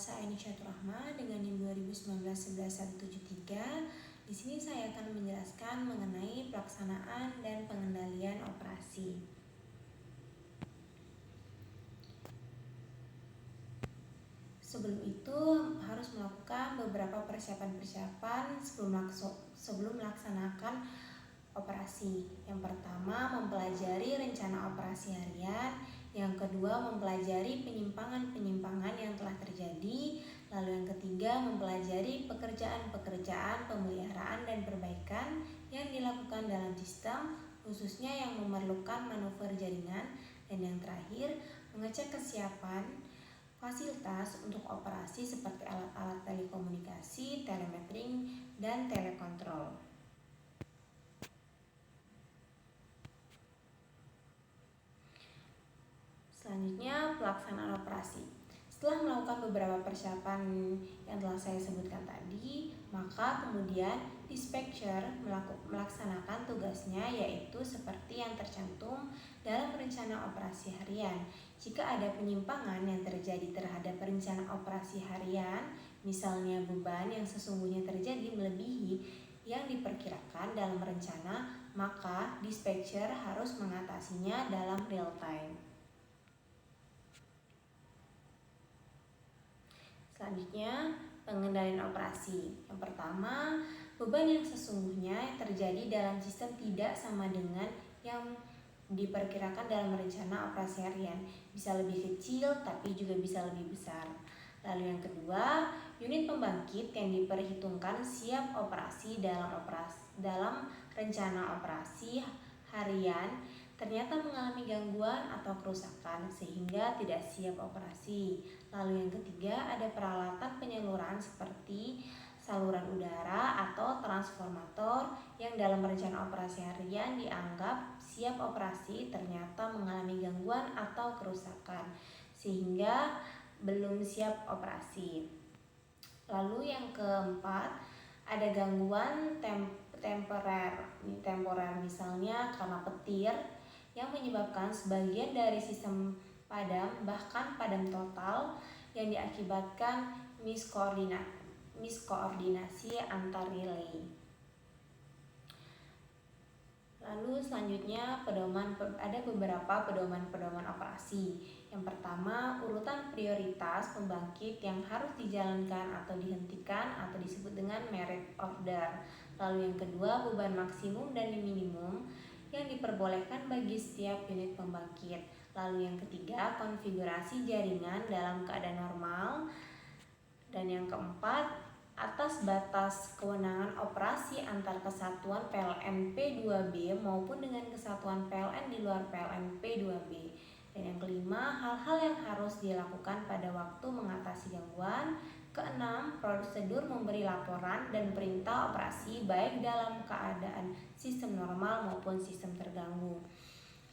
saya Nishatul Rahma dengan NIM 2019-11-173. Di sini saya akan menjelaskan mengenai pelaksanaan dan pengendalian operasi. Sebelum itu harus melakukan beberapa persiapan sebelum melaksanakan operasi. Yang pertama, mempelajari rencana operasi harian. Yang kedua, mempelajari penyimpangan-penyimpangan yang telah terjadi. Lalu yang ketiga, mempelajari pekerjaan-pekerjaan pemeliharaan dan perbaikan yang dilakukan dalam sistem, khususnya yang memerlukan manuver jaringan. Dan yang terakhir, mengecek kesiapan fasilitas untuk operasi seperti alat-alat telekomunikasi, telemetering, dan telekontrol. Selanjutnya, pelaksanaan operasi. Setelah melakukan beberapa persiapan yang telah saya sebutkan tadi, maka kemudian dispatcher melaksanakan tugasnya, yaitu seperti yang tercantum dalam rencana operasi harian. Jika ada penyimpangan yang terjadi terhadap rencana operasi harian, misalnya beban yang sesungguhnya terjadi melebihi yang diperkirakan dalam rencana, maka dispatcher harus mengatasinya dalam real time. Selanjutnya, pengendalian operasi. Yang pertama, beban yang sesungguhnya terjadi dalam sistem tidak sama dengan yang diperkirakan dalam rencana operasi harian. Bisa lebih kecil tapi juga bisa lebih besar. Lalu yang kedua, unit pembangkit yang diperhitungkan siap operasi dalam rencana operasi harian ternyata mengalami gangguan atau kerusakan sehingga tidak siap operasi. Lalu yang ketiga, ada peralatan penyaluran seperti saluran udara atau transformator yang dalam rencana operasi harian dianggap siap operasi ternyata mengalami gangguan atau kerusakan sehingga belum siap operasi. Lalu yang keempat, ada gangguan temporer misalnya karena petir yang menyebabkan sebagian dari sistem padam, bahkan padam total, yang diakibatkan miskoordinasi antar relay. Lalu selanjutnya ada beberapa pedoman operasi. Yang pertama, urutan prioritas pembangkit yang harus dijalankan atau dihentikan atau disebut dengan merit order. Lalu yang kedua, beban maksimum dan minimum yang diperbolehkan bagi setiap unit pembangkit. Lalu yang ketiga, konfigurasi jaringan dalam keadaan normal. Dan yang keempat, atas batas kewenangan operasi antar kesatuan PLN P2B maupun dengan kesatuan PLN di luar PLN P2B. Dan yang kelima, hal-hal yang harus dilakukan pada waktu mengatasi gangguan. Keenam, prosedur memberi laporan dan perintah operasi baik dalam keadaan sistem normal maupun sistem terganggu.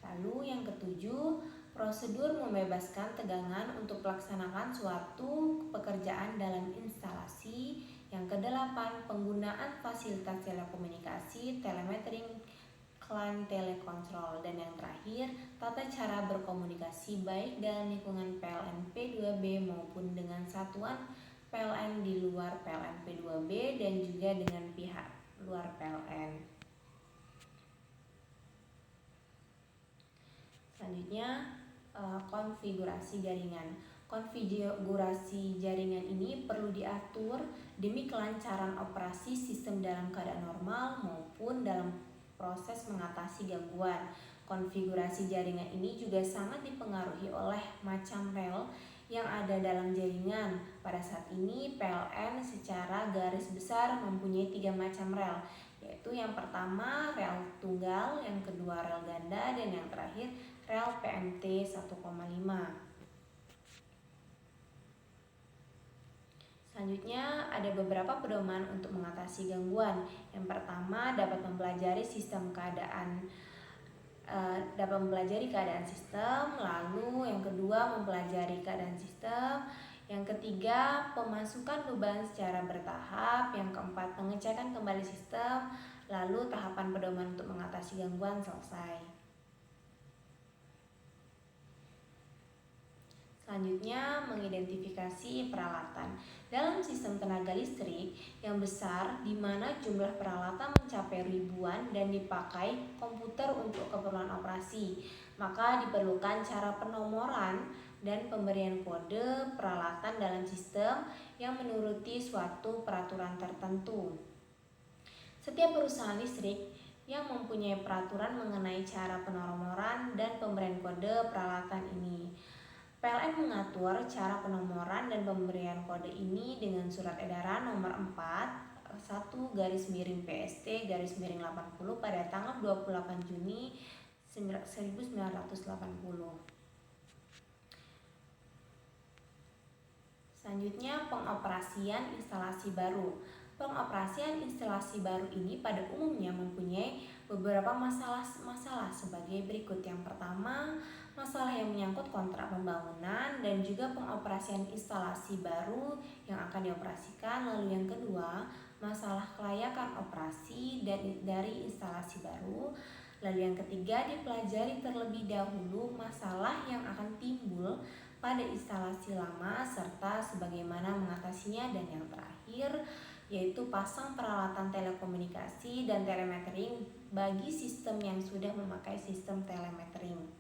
Lalu yang ketujuh, prosedur membebaskan tegangan untuk melaksanakan suatu pekerjaan dalam instalasi. Yang kedelapan, penggunaan fasilitas telekomunikasi, telemetering, client telekontrol. Dan yang terakhir, tata cara berkomunikasi baik dalam lingkungan PLN P2B maupun dengan satuan PLN di luar PLN P2B dan juga dengan pihak luar PLN. Selanjutnya, konfigurasi jaringan. Konfigurasi jaringan ini perlu diatur demi kelancaran operasi sistem dalam keadaan normal maupun dalam proses mengatasi gangguan. Konfigurasi jaringan ini juga sangat dipengaruhi oleh macam rel yang ada dalam jaringan. Pada saat ini PLN secara garis besar mempunyai 3 macam rel, yaitu yang pertama rel tunggal, yang kedua rel ganda, dan yang terakhir rel PMT 1,5. Selanjutnya ada beberapa pedoman untuk mengatasi gangguan. Yang pertama, dapat mempelajari keadaan sistem. Lalu yang kedua, mempelajari keadaan sistem. Yang ketiga, pemasukan beban secara bertahap. Yang keempat, pengecekan kembali sistem. Lalu tahapan pedoman untuk mengatasi gangguan selesai. Selanjutnya, mengidentifikasi peralatan. Dalam sistem tenaga listrik yang besar di mana jumlah peralatan mencapai ribuan dan dipakai komputer untuk keperluan operasi, maka diperlukan cara penomoran dan pemberian kode peralatan dalam sistem yang menuruti suatu peraturan tertentu. Setiap perusahaan listrik yang mempunyai peraturan mengenai cara penomoran dan pemberian kode peralatan ini. PLN mengatur cara penomoran dan pemberian kode ini dengan Surat Edaran Nomor 4 1/PST/80 pada tanggal 28 Juni 1980. Selanjutnya, pengoperasian instalasi baru. Pengoperasian instalasi baru ini pada umumnya mempunyai beberapa masalah sebagai berikut. Yang pertama, masalah yang menyangkut kontrak pembangunan dan juga pengoperasian instalasi baru yang akan dioperasikan. Lalu yang kedua, masalah kelayakan operasi dari instalasi baru. Lalu yang ketiga, dipelajari terlebih dahulu masalah yang akan timbul pada instalasi lama serta sebagaimana mengatasinya. Dan yang terakhir yaitu pasang peralatan telekomunikasi dan telemetering bagi sistem yang sudah memakai sistem telemetering.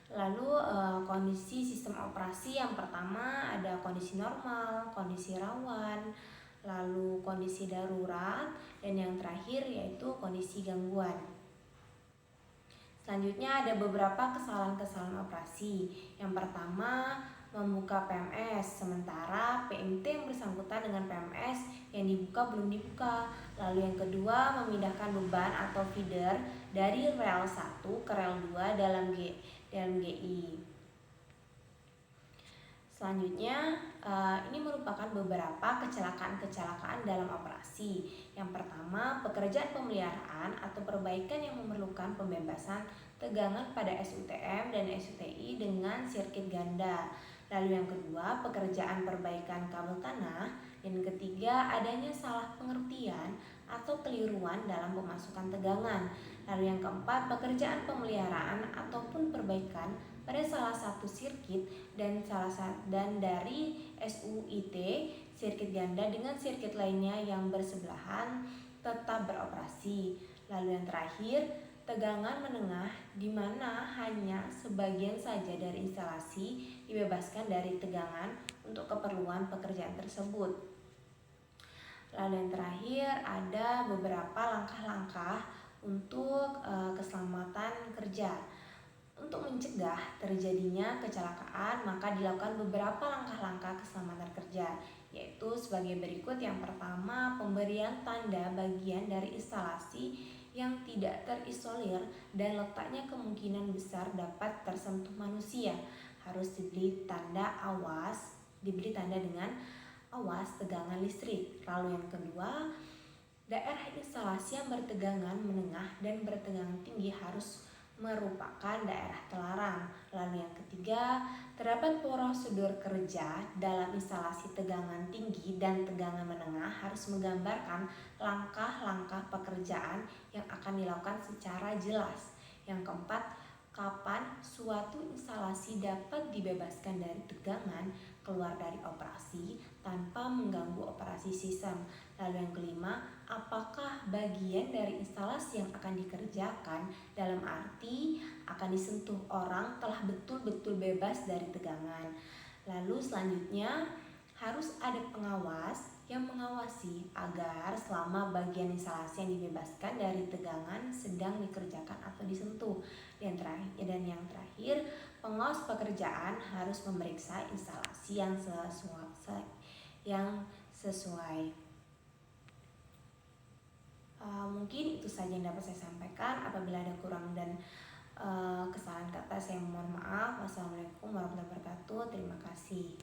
Lalu kondisi sistem operasi yang pertama ada kondisi normal, kondisi rawan, lalu kondisi darurat, dan yang terakhir yaitu kondisi gangguan. Selanjutnya ada beberapa kesalahan-kesalahan operasi. Yang pertama, membuka PMS sementara PMT yang bersangkutan dengan PMS yang dibuka belum dibuka. Lalu yang kedua, memindahkan beban atau feeder dari rel 1 ke rel 2 dalam GI. Selanjutnya, ini merupakan beberapa kecelakaan dalam operasi. Yang pertama, pekerjaan pemeliharaan atau perbaikan yang memerlukan pembebasan tegangan pada SUTM dan SUTI dengan sirkuit ganda. Lalu yang kedua, pekerjaan perbaikan kabel tanah. Dan ketiga, adanya salah pengertian atau keliruan dalam pemasukan tegangan. Lalu yang keempat, pekerjaan pemeliharaan ataupun perbaikan pada salah satu sirkuit dan dari SUIT sirkuit ganda dengan sirkuit lainnya yang bersebelahan tetap beroperasi. Lalu yang terakhir, tegangan menengah di mana hanya sebagian saja dari instalasi dibebaskan dari tegangan untuk keperluan pekerjaan tersebut. Lalu yang terakhir ada beberapa langkah-langkah untuk keselamatan kerja. Untuk mencegah terjadinya kecelakaan, maka dilakukan beberapa langkah-langkah keselamatan kerja, yaitu sebagai berikut. Yang pertama, pemberian tanda bagian dari instalasi yang tidak terisolir dan letaknya kemungkinan besar dapat tersentuh manusia. Harus diberi tanda dengan awas tegangan listrik. Lalu yang kedua, daerah instalasi yang bertegangan menengah dan bertegangan tinggi harus merupakan daerah terlarang. Lalu yang ketiga, terdapat prosedur kerja dalam instalasi tegangan tinggi dan tegangan menengah harus menggambarkan langkah-langkah pekerjaan yang akan dilakukan secara jelas. Yang keempat, kapan suatu instalasi dapat dibebaskan dari tegangan keluar dari operasi tanpa mengganggu operasi sistem. Lalu yang kelima, apakah bagian dari instalasi yang akan dikerjakan dalam arti akan disentuh orang telah betul-betul bebas dari tegangan. Lalu selanjutnya harus ada pengawas yang mengawasi agar selama bagian instalasi yang dibebaskan dari tegangan sedang dikerjakan atau disentuh. Dan yang terakhir, pengawas pekerjaan harus memeriksa instalasi yang sesuai. Mungkin itu saja yang dapat saya sampaikan. Apabila ada kurang dan kesalahan kata, saya mohon maaf. Wassalamualaikum warahmatullahi wabarakatuh. Terima kasih.